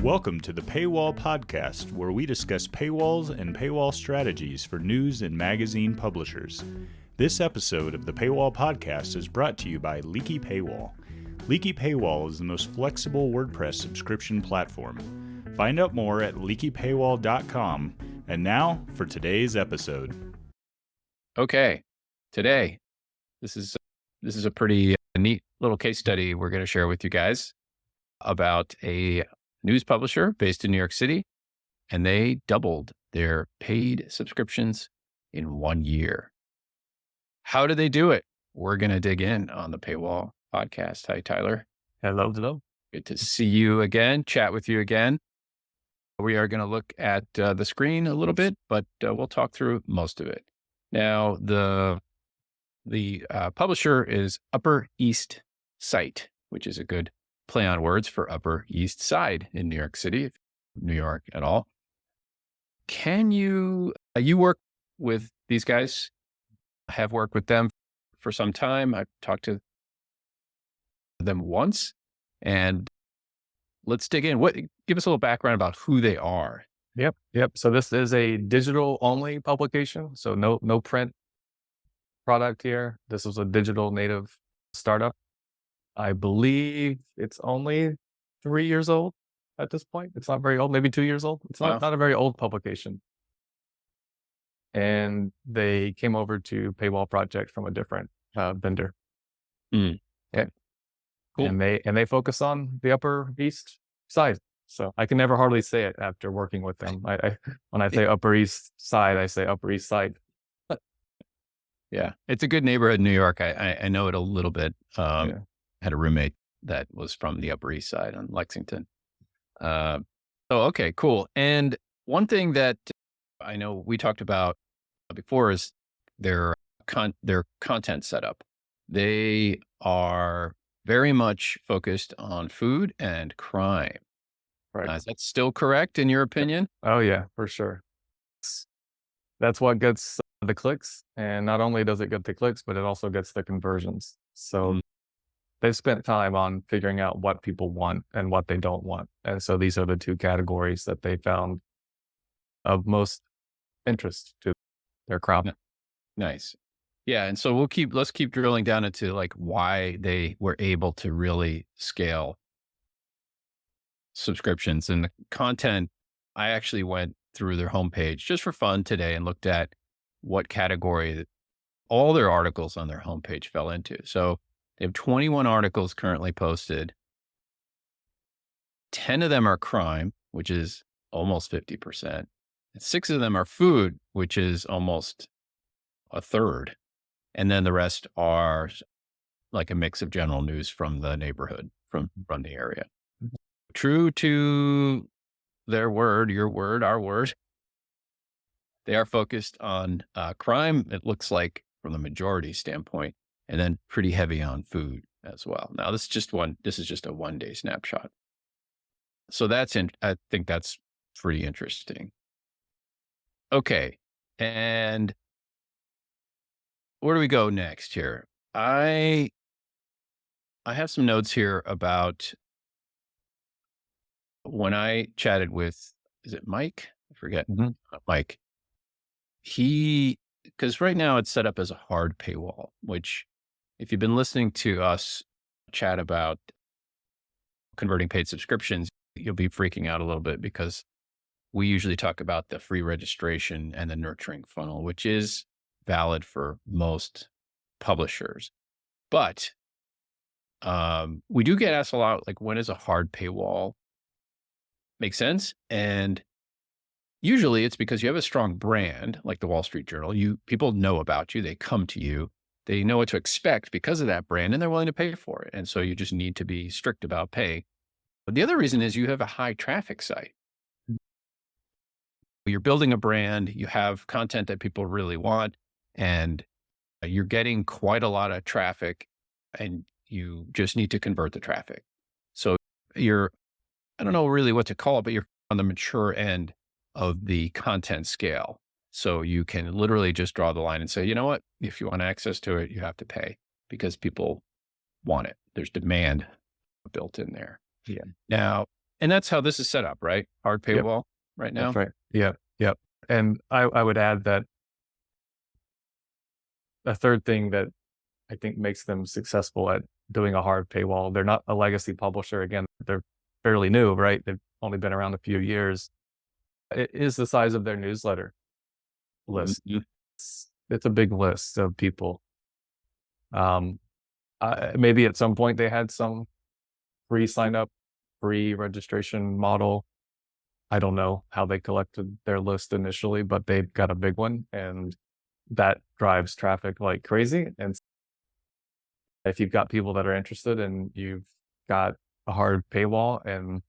Welcome to the Paywall Podcast, where we discuss paywalls and paywall strategies for news and magazine publishers. This episode of the Paywall Podcast is brought to you by Leaky Paywall. Leaky Paywall is the most flexible WordPress subscription platform. Find out more at leakypaywall.com. And now for today's episode. Okay, today, this is a pretty neat little case study we're going to share with you guys about a news publisher based in New York City, and they doubled their paid subscriptions in 1 year. How did they do it? We're going to dig in on the Paywall Podcast. Hi, Tyler. Hello. Good to see you again, chat with you again. We are going to look at the screen a little bit, but we'll talk through most of it. Now, the publisher is Upper East Site, which is a good play on words for Upper East Side in New York City, New York at all. Can you work with these guys? I have worked with them for some time. I've talked to them once, and let's dig in. Give us a little background about who they are. Yep. So this is a digital only publication. So no print product here. This is a digital native startup. I believe it's only 3 years old at this point. It's not very old, maybe 2 years old. It's not a very old publication. And they came over to Paywall Project from a different vendor. Yeah. Cool. And they focus on the Upper East Side. So I can never hardly say it after working with them. I when I say Upper East Side, I say Upper East Side. Yeah, it's a good neighborhood in New York. I know it a little bit. Had a roommate that was from the Upper East Side on Lexington. Okay, cool. And one thing that I know we talked about before is their content setup. They are very much focused on food and crime. Right. Is that still correct in your opinion? Oh yeah, for sure. That's what gets the clicks. And not only does it get the clicks, but it also gets the conversions. So they've spent time on figuring out what people want and what they don't want. And so these are the two categories that they found of most interest to their crowd. Nice. Yeah. And so let's keep drilling down into like why they were able to really scale subscriptions and the content. I actually went through their homepage just for fun today and looked at what category all their articles on their homepage fell into. So they have 21 articles currently posted. 10 of them are crime, which is almost 50%. And 6 of them are food, which is almost a third. And then the rest are like a mix of general news from the neighborhood, from the area. True to their word, your word, our word, they are focused on crime, it looks like, from the majority standpoint, and then pretty heavy on food as well. Now, this is just a 1 day snapshot. So I think that's pretty interesting. Okay. And where do we go next here? I have some notes here about when I chatted with, is it Mike? I forget. Mike. Because right now it's set up as a hard paywall, which if you've been listening to us chat about converting paid subscriptions, you'll be freaking out a little bit because we usually talk about the free registration and the nurturing funnel, which is valid for most publishers. But we do get asked a lot, like, when does a hard paywall make sense? And usually it's because you have a strong brand, like the Wall Street Journal. People know about you. They come to you. They know what to expect because of that brand, and they're willing to pay for it. And so you just need to be strict about pay. But the other reason is you have a high traffic site. You're building a brand. You have content that people really want, and you're getting quite a lot of traffic, and you just need to convert the traffic. So I don't know really what to call it, but you're on the mature end of the content scale. So you can literally just draw the line and say, you know what, if you want access to it, you have to pay because people want it. There's demand built in there. Yeah. Now, And that's how this is set up, right? Hard Yep. paywall right now. That's right. Yep. Yep. And I would add that a third thing that I think makes them successful at doing a hard paywall, they're not a legacy publisher. Again, they're fairly new, right? They've only been around a few years. It is the size of their newsletter list. Mhm. It's a big list of people. Maybe at some point they had some free sign up, free registration model. I don't know how they collected their list initially, but they've got a big one and that drives traffic like crazy. And if you've got people that are interested and you've got a hard paywall and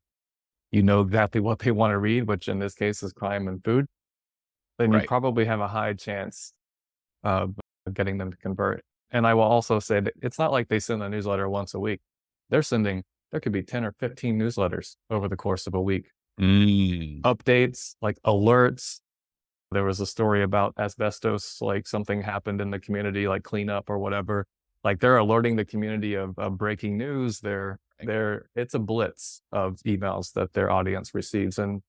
you know exactly what they want to read, which in this case is crime and food, then you Right. probably have a high chance of getting them to convert. And I will also say that it's not like they send a newsletter once a week. There could be 10 or 15 newsletters over the course of a week. Updates, like alerts. There was a story about asbestos, like something happened in the community, like cleanup or whatever. Like they're alerting the community of breaking news. It's a blitz of emails that their audience receives. And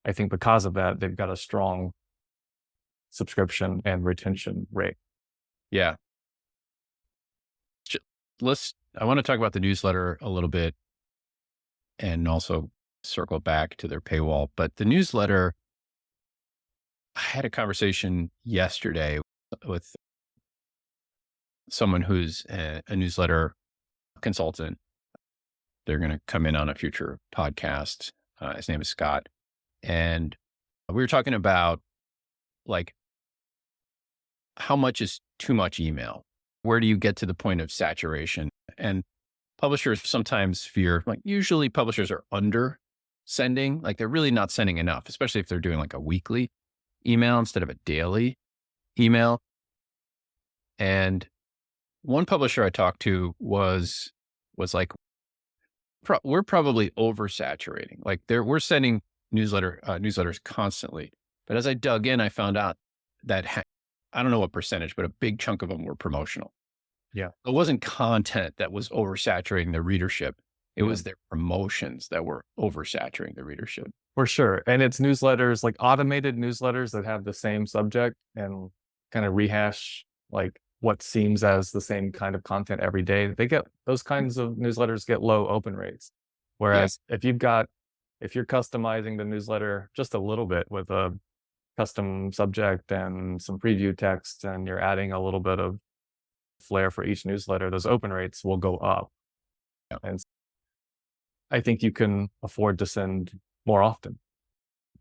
I think because of that, they've got a strong subscription and retention rate. Yeah. I want to talk about the newsletter a little bit and also circle back to their paywall. But the newsletter, I had a conversation yesterday with someone who's a newsletter consultant. They're going to come in on a future podcast. His name is Scott. And we were talking about like, how much is too much email? Where do you get to the point of saturation? And publishers sometimes fear, like usually publishers are under sending, like they're really not sending enough, especially if they're doing like a weekly email instead of a daily email. And one publisher I talked to was like, we're probably oversaturating. Like we're sending newsletters constantly. But as I dug in, I found out that I don't know what percentage, but a big chunk of them were promotional. Yeah. It wasn't content that was oversaturating the readership. It was their promotions that were oversaturating the readership. For sure. And it's newsletters, like automated newsletters that have the same subject and kind of rehash like what seems as the same kind of content every day. Those kinds of newsletters get low open rates. Whereas if you're customizing the newsletter just a little bit with a custom subject and some preview text, and you're adding a little bit of flair for each newsletter, those open rates will go up. Yeah. And I think you can afford to send more often.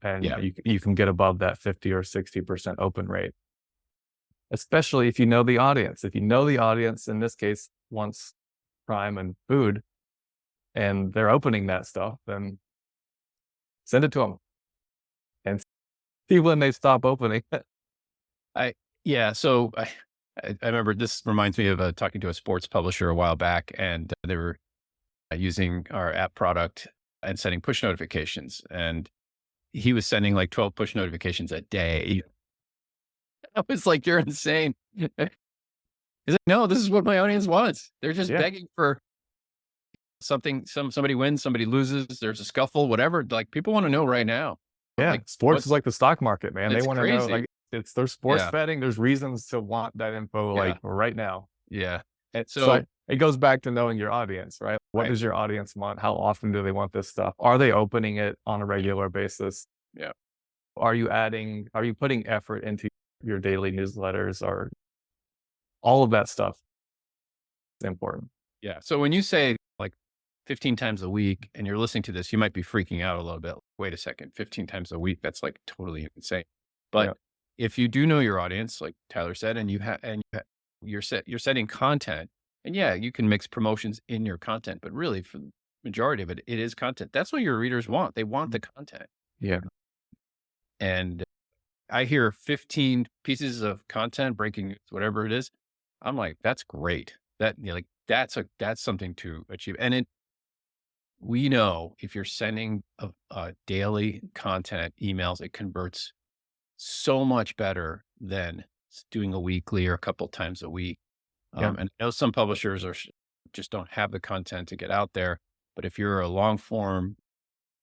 And you can get above that 50 or 60% open rate, especially if you know the audience. If you know the audience, in this case, wants crime and food, and they're opening that stuff, then send it to them and see when they stop opening. So I remember this reminds me of talking to a sports publisher a while back, and they were using our app product and sending push notifications. And he was sending like 12 push notifications a day. I was like, you're insane. He's like, no, this is what my audience wants. They're just begging for something. Somebody wins, somebody loses, there's a scuffle, whatever. Like people want to know right now. Yeah. Like, sports is like the stock market, man. They want to know, like there's sports betting. There's reasons to want that info like right now. Yeah. And so it goes back to knowing your audience, right? What does your audience want? How often do they want this stuff? Are they opening it on a regular basis? Yeah. Are you putting effort into your daily newsletters, or all of that stuff is important? Yeah. So when you say like 15 times a week and you're listening to this, you might be freaking out a little bit. Wait a second, 15 times a week, that's like totally insane. But if you do know your audience, like Tyler said, and you're setting content, and you can mix promotions in your content, but really for the majority of it, it is content. That's what your readers want. They want the content. Yeah. And I hear 15 pieces of content, breaking news, whatever it is. I'm like, that's great. That's something to achieve. And we know if you're sending a daily content emails, it converts so much better than doing a weekly or a couple times a week. And I know some publishers just don't have the content to get out there, but if you're a long form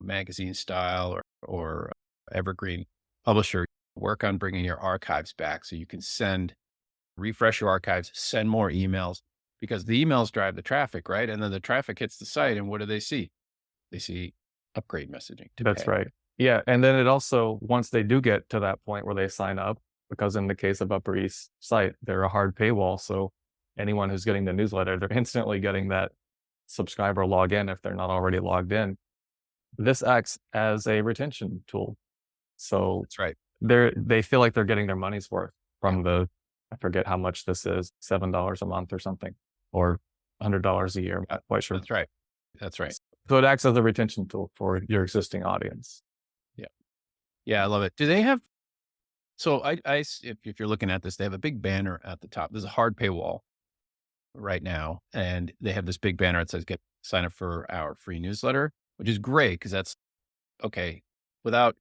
magazine style or evergreen publisher, work on bringing your archives back so you can refresh your archives, send more emails, because the emails drive the traffic, right? And then the traffic hits the site, and what do they see? They see upgrade messaging to That's pay. right. Yeah. And then it also, once they do get to that point where they sign up, because in the case of Upper East site, they're a hard paywall. So anyone who's getting the newsletter, they're instantly getting that subscriber login if they're not already logged in. This acts as a retention tool. So That's right. they feel like they're getting their money's worth from I forget how much this is, $7 a month or something, or $100 a year. I'm not quite sure. That's right. That's right. So it acts as a retention tool for your existing audience. Yeah, I love it. Do they have, so if you're looking at this, they have a big banner at the top. There's a hard paywall right now, and they have this big banner that says sign up for our free newsletter, which is great because that's okay. With a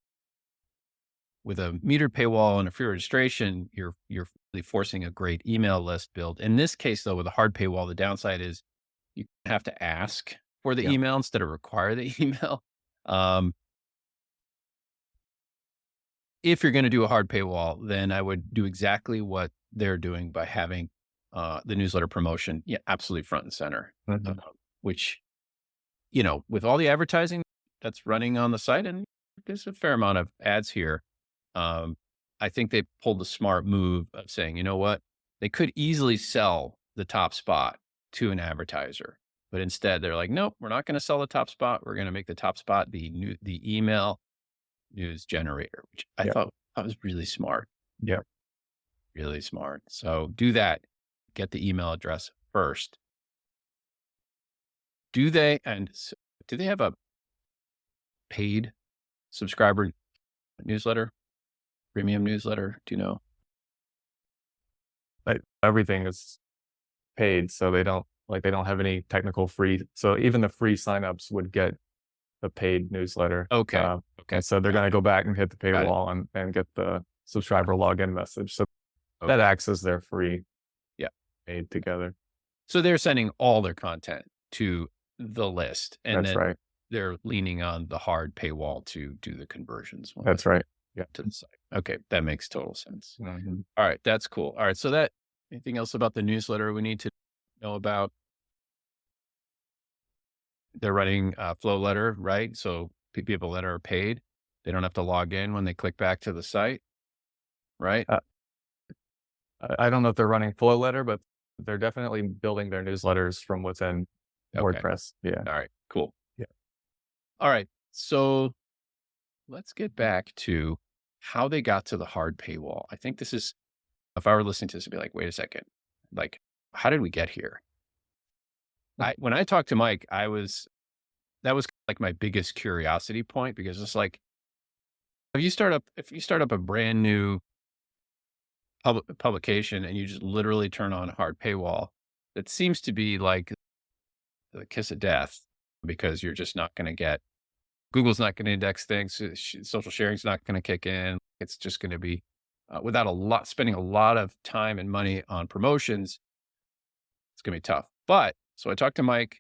metered paywall and a free registration, you're really forcing a great email list build. In this case, though, with a hard paywall, the downside is you have to ask for the email instead of require the email. If you're going to do a hard paywall, then I would do exactly what they're doing by having the newsletter promotion, absolutely front and center, which, with all the advertising that's running on the site, and there's a fair amount of ads here, I think they pulled the smart move of saying, you know what, they could easily sell the top spot to an advertiser, but instead they're like, nope, we're not going to sell the top spot. We're going to make the top spot the email news generator, which I thought was really smart. Yeah. Really smart. So do that. Get the email address first. Do they have a paid subscriber newsletter, premium newsletter? Do you know? Everything is paid, so they don't have any technical free. So even the free signups would get the paid newsletter. Okay. Okay. So they're going to go back and hit the paywall and get the subscriber login message. So that acts as their free paid together. So they're sending all their content to the list, and That's right. They're leaning on the hard paywall to do the conversions. That's right. Yeah. To the site. Okay. That makes total sense. Mm-hmm. All right. That's cool. All right. So anything else about the newsletter we need to know about? They're running a flow letter, right? So people that are paid, they don't have to log in when they click back to the site, right? I don't know if they're running flow letter, but they're definitely building their newsletters from within WordPress. Yeah. All right. Cool. Yeah. All right. So let's get back to how they got to the hard paywall. I think this is, if I were listening to this, I'd be like, wait a second, like, how did we get here? When I talked to Mike, that was like my biggest curiosity point, because it's like, if you start up a brand new publication and you just literally turn on a hard paywall, that seems to be like the kiss of death, because you're just not going to get, Google's not going to index things. Social sharing's not going to kick in. It's just going to be without spending a lot of time and money on promotions. It's going to be tough. But so I talked to Mike,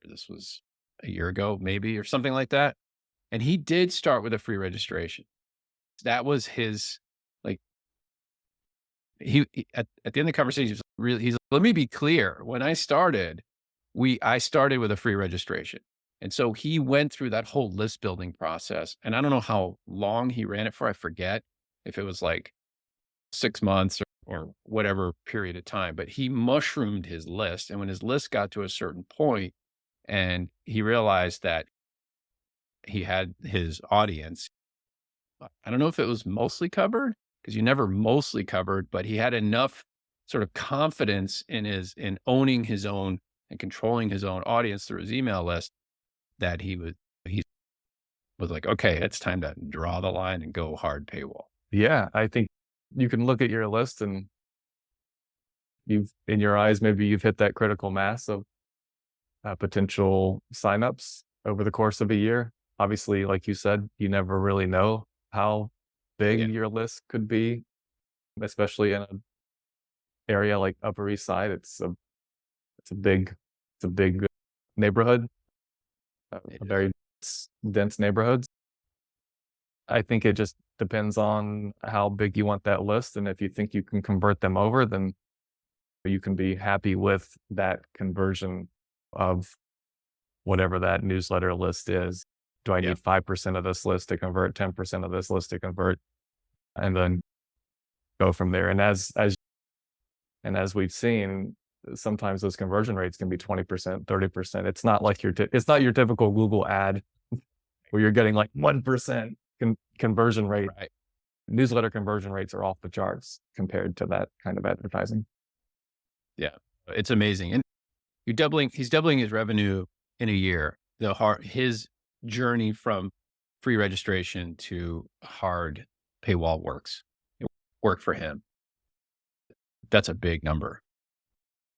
this was a year ago, maybe, or something like that. And he did start with a free registration. That was his, like, at the end of the conversation, he's like, let me be clear. When I started, I started with a free registration. And so he went through that whole list building process. And I don't know how long he ran it for. I forget if it was like 6 months or whatever period of time, but he mushroomed his list. And when his list got to a certain point and he realized that he had his audience, I don't know if it was mostly covered, because you never mostly covered, but he had enough sort of confidence in owning his own and controlling his own audience through his email list, that he was like, okay, it's time to draw the line and go hard paywall. Yeah. I think you can look at your list and in your eyes, maybe you've hit that critical mass of potential signups over the course of a year. Obviously, like you said, you never really know how big your list could be, especially in an area like Upper East Side. It's a big neighborhood, a very dense neighborhoods. I think it just depends on how big you want that list. And if you think you can convert them over, then you can be happy with that conversion of whatever that newsletter list is. Do I need 5% of this list to convert, 10% of this list to convert, and then go from there? And as we've seen, sometimes those conversion rates can be 20%, 30%. It's not like it's not your typical Google ad where you're getting like 1% conversion rate. Right. Newsletter conversion rates are off the charts compared to that kind of advertising. Yeah, it's amazing. And he's doubling his revenue in a year. His journey from free registration to hard paywall it worked for him. That's a big number.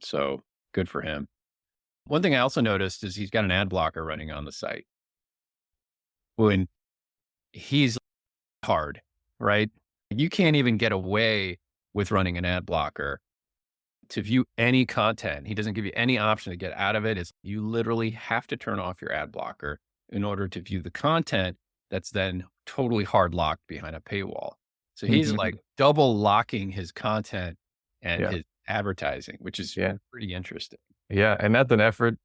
So good for him. One thing I also noticed is he's got an ad blocker running on the site. When he's hard, right? You can't even get away with running an ad blocker to view any content. He doesn't give you any option to get out of it. You literally have to turn off your ad blocker in order to view the content that's then totally hard locked behind a paywall. So he's like double locking his content and his advertising, which is pretty interesting. Yeah. And that's an effort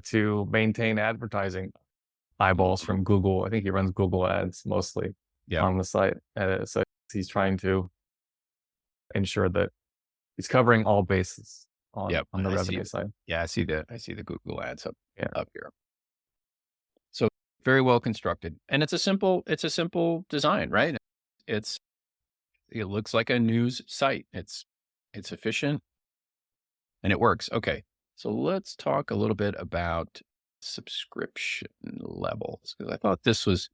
to maintain advertising eyeballs from Google. I think he runs Google ads mostly on the site. So he's trying to ensure that he's covering all bases on the revenue side. Yeah, I see the Google ads up here. So very well constructed. And it's a simple design, right? It looks like a news site. It's efficient and it works. Okay. So let's talk a little bit about subscription levels, because I thought this was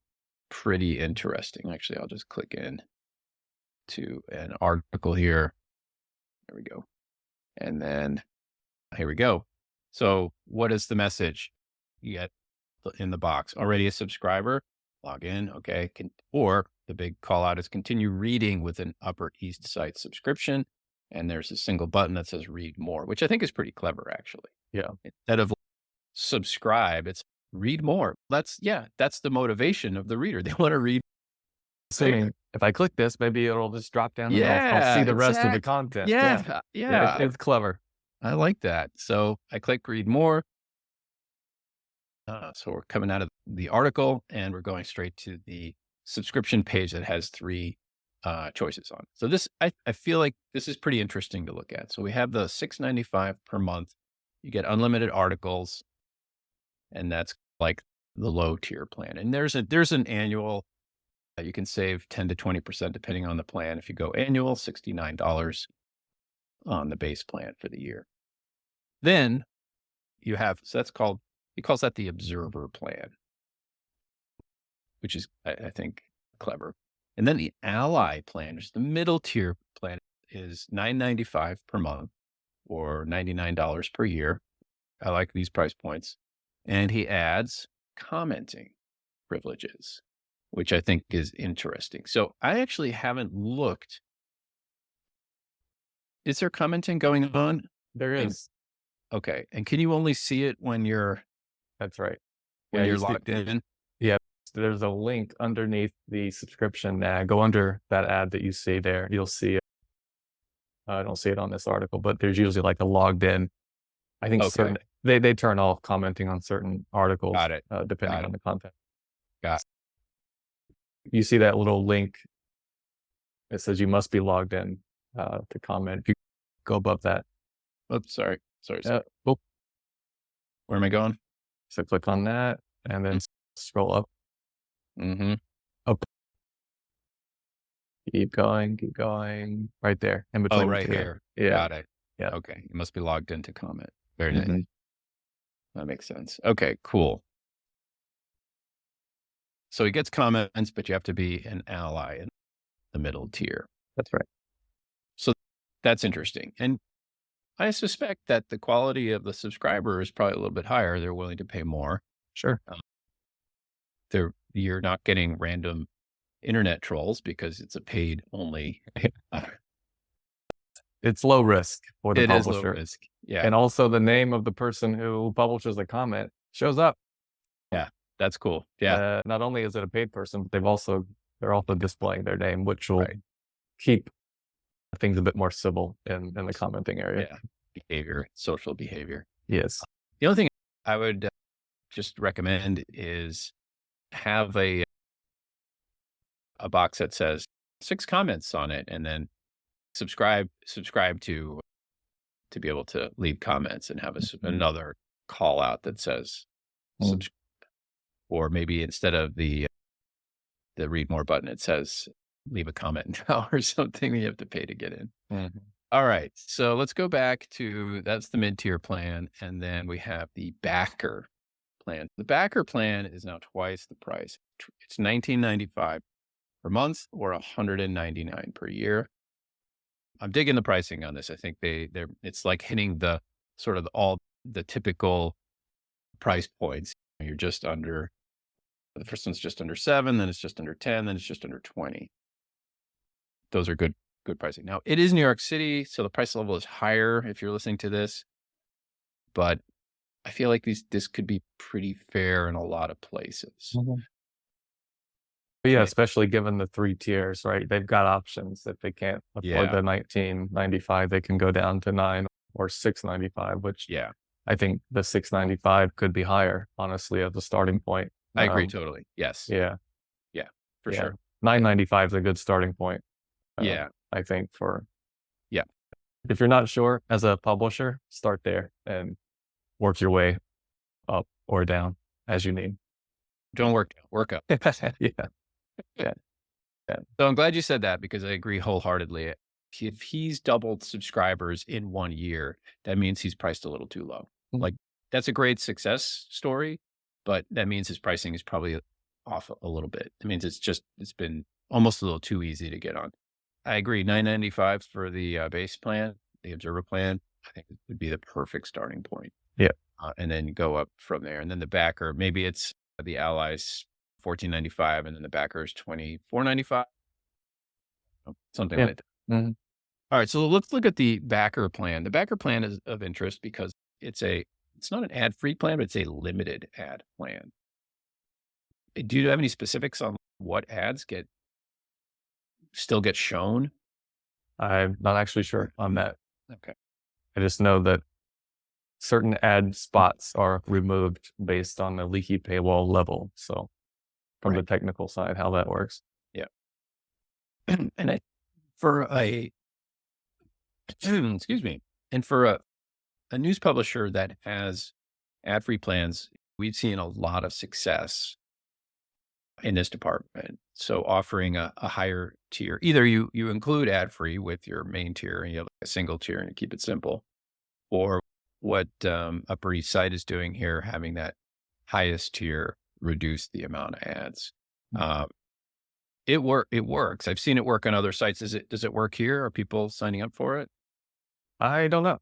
pretty interesting. Actually, I'll just click in to an article here. There we go. And then here we go. So what is the message? You get in the box, already a subscriber, log in. Okay. Or the big call out is continue reading with an Upper East site subscription. And there's a single button that says read more, which I think is pretty clever, actually. Yeah. Instead of subscribe, it's read more. That's the motivation of the reader. They want to read. Saying, if I click this, maybe it'll just drop down and I'll see the rest of the content. Yeah. It's clever. I like that. So I click read more. So we're coming out of the article and we're going straight to the subscription page that has 3 choices on. So this, I feel like this is pretty interesting to look at. So we have the $6.95 per month. You get unlimited articles, and that's like the low tier plan. And there's an annual. You can save 10 to 20% depending on the plan. If you go annual, $69 on the base plan for the year. Then you have, he calls that the observer plan, which is, I think, clever. And then the ally plan, which is the middle tier plan, is $9.95 per month or $99 per year. I like these price points. And he adds commenting privileges, which I think is interesting. So I actually haven't looked. Is there commenting going on? There is. Okay. And can you only see it when you're... That's right. When you're logged in? Yeah. There's a link underneath the subscription ad. Go under that ad that you see there. You'll see it. I don't see it on this article, but there's usually like a logged in. I think they turn off commenting on certain articles. Got it. Depending on the content. Got it. You see that little link. It says you must be logged in to comment. If you go above that. Oops, sorry. Where am I going? So click on that and then scroll up. Up. Keep going. Right there. In between. Oh, right here. Yeah. Got it. Yeah. Okay. You must be logged in to comment. Very nice. That makes sense. Okay, cool. So he gets comments, but you have to be an ally in the middle tier. That's right. So that's interesting. And I suspect that the quality of the subscriber is probably a little bit higher. They're willing to pay more. Sure. You're not getting random internet trolls because it's a paid only. It's low risk for the publisher. It is low risk. Yeah. And also the name of the person who publishes the comment shows up. Yeah. That's cool. Yeah. Not only is it a paid person, but they're also displaying their name, which will Right. keep things a bit more civil in the commenting area. Yeah. Behavior, social behavior. Yes. The only thing I would just recommend is have a box that says 6 comments on it, and then subscribe to be able to leave comments, and have another call out that says subscribe. Or maybe instead of the read more button, it says leave a comment now or something you have to pay to get in. Mhm. All right. So let's go back to, that's the mid-tier plan. And then we have the backer plan. The backer plan is now twice the price. It's $19.95 per month or $199 per year. I'm digging the pricing on this. I think it's like hitting the sort of all the typical price points. You're just under, the first one's just under 7, then it's just under 10, then it's just under 20. Those are good pricing. Now, it is New York City, so the price level is higher if you're listening to this, but I feel like this could be pretty fair in a lot of places. But yeah, especially given the 3 tiers, right? They've got options. If they can't afford the $19.95, they can go down to $9 or $6.95, which I think the $6.95 could be higher, honestly, as a starting point. I agree totally. Yes. Yeah. For sure. $9.95 is a good starting point. I think if you're not sure as a publisher, start there and work your way up or down as you need. Don't work up. Yeah. So I'm glad you said that, because I agree wholeheartedly. If he's doubled subscribers in 1 year, that means he's priced a little too low. Like, that's a great success story, but that means his pricing is probably off a little bit. It means it's been almost a little too easy to get on. I agree. $9.95 for the base plan, the observer plan, I think would be the perfect starting point. Yeah. And then go up from there. And then the backer, maybe it's the allies $14.95, and then the backer is $24.95, something like that. Mhm. All right, so let's look at the backer plan. The backer plan is of interest because it's not an ad-free plan, but it's a limited ad plan. Do you have any specifics on what ads still get shown? I'm not actually sure on that. Okay. I just know that certain ad spots are removed based on the leaky paywall level. So from the technical side, how that works. Yeah. And for a excuse me, and for a news publisher that has ad-free plans, we've seen a lot of success in this department. So offering a higher tier, either you include ad-free with your main tier and you have a single tier and you keep it simple, or what Upper East Side is doing here, having that highest tier reduce the amount of ads. It works. I've seen it work on other sites. Does it work here? Are people signing up for it? I don't know.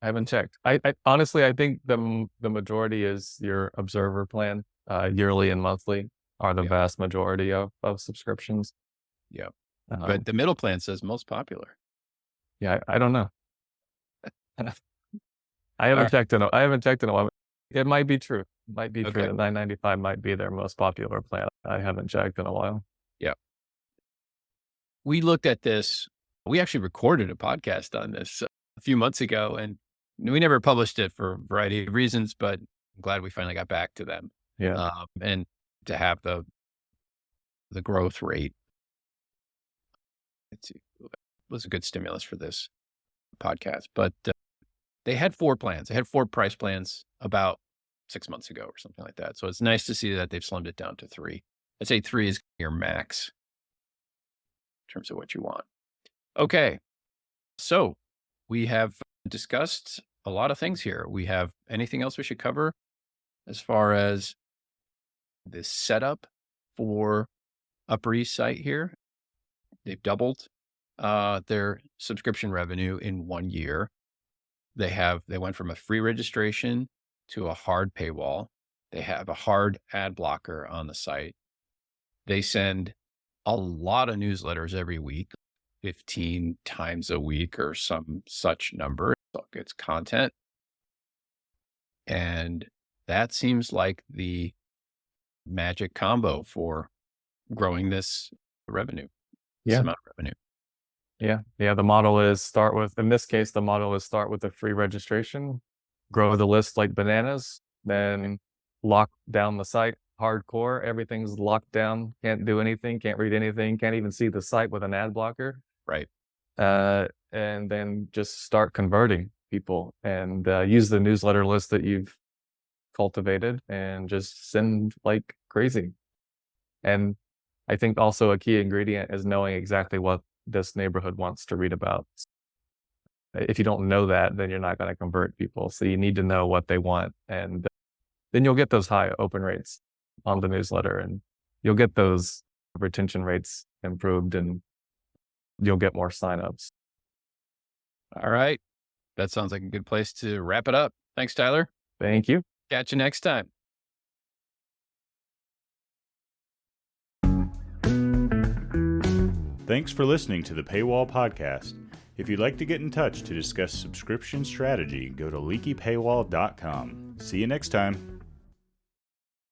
I haven't checked. I honestly, I think the majority is your observer plan, yearly and monthly are the vast majority of subscriptions. Yeah. But the middle plan says most popular. Yeah. I don't know. I haven't checked in a while. It might be true. It might be true that $9.95 might be their most popular plan. I haven't checked in a while. Yeah. We looked at this. We actually recorded a podcast on this a few months ago, and we never published it for a variety of reasons, but I'm glad we finally got back to them. Yeah. And to have the growth rate, it was a good stimulus for this podcast. But they had 4 plans. They had 4 price plans about 6 months ago or something like that. So it's nice to see that they've slimmed it down to 3. I'd say 3 is your max in terms of what you want. Okay. So we have discussed a lot of things here. We have anything else we should cover as far as the setup for Upper East Side here? They've doubled their subscription revenue in 1 year. They went from a free registration to a hard paywall. They have a hard ad blocker on the site. They send a lot of newsletters every week, 15 times a week or some such number. It's content. And that seems like the magic combo for growing this revenue, this Yeah. amount of revenue. Yeah. The model is start with a free registration, grow the list like bananas, then lock down the site hardcore. Everything's locked down. Can't do anything. Can't read anything. Can't even see the site with an ad blocker. Right. And then just start converting people and use the newsletter list that you've cultivated and just send like crazy. And I think also a key ingredient is knowing exactly what this neighborhood wants to read about. If you don't know that, then you're not going to convert people. So you need to know what they want. And then you'll get those high open rates on the newsletter, and you'll get those retention rates improved, and you'll get more signups. All right. That sounds like a good place to wrap it up. Thanks, Tyler. Thank you. Catch you next time. Thanks for listening to the Paywall Podcast. If you'd like to get in touch to discuss subscription strategy, go to leakypaywall.com. See you next time.